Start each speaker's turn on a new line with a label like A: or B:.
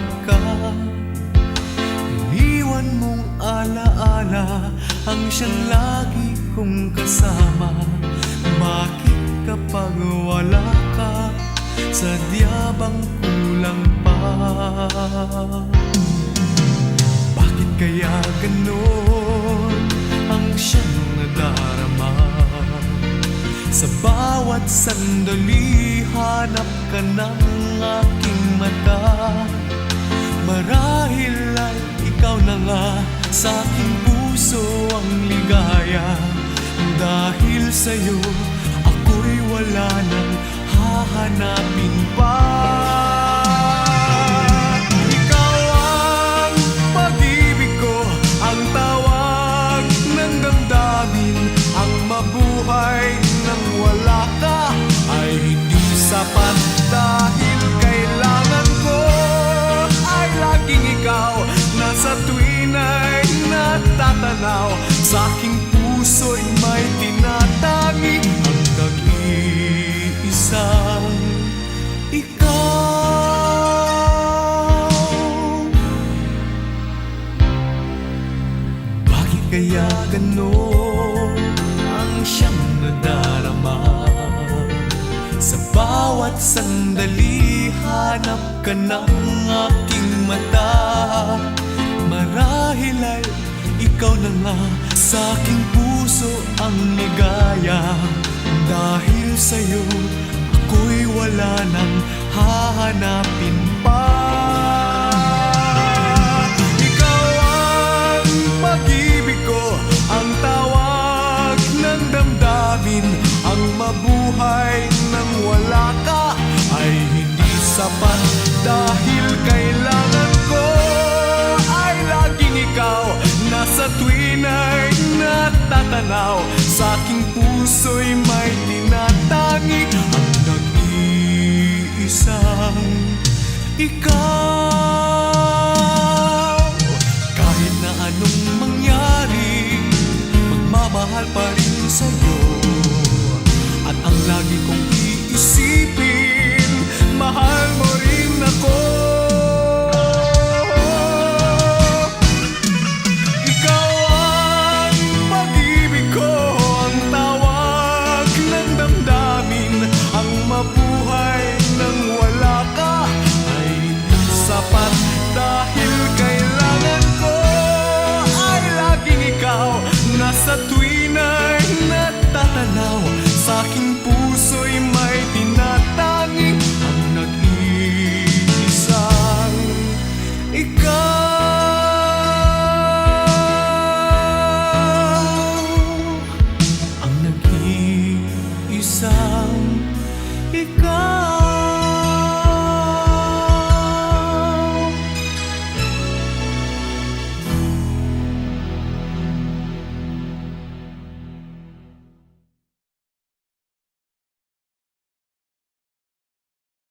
A: humarap ka. Iniwan mong alaala ang siyang lagi kong kasama. Bakit kapag wala ka, sadya bang kulang pa? Bakit kaya ganon ang siyang nadarama? Sa bawat sandali, hanap ka ng aking mata. Marahil ay ikaw na nga sa aking puso ang ligaya. Dahil sa'yo, ako'y wala nang hahanapin pa. Ikaw ang pag-ibig ko, ang tawag ng damdamin. Ang mabuhay nang wala ka ay hindi sapat. Dahil kailangan ko ay laging ikaw, na sa tuwin ay natatanaw. Sa aking puso'y may tinatangi ang nag-iisang ikaw. Bakit kaya ganon ang siyang nadarama? Sa bawat sandali, hanap ka ng aking mata. Marahil ay ikaw na nga sa aking puso ang ligaya. Dahil sa'yo, ako'y wala nang hahanapin pa. Ikaw ang pag-ibig ko, ang tawag ng damdamin. Ang mabuhay nang wala ka ay hindi sapat. Dahil kailangan ko ay laging ikaw, na sa tuwin ay natatanaw. Sa aking puso'y may tinatangi ang nag-iisang ikaw.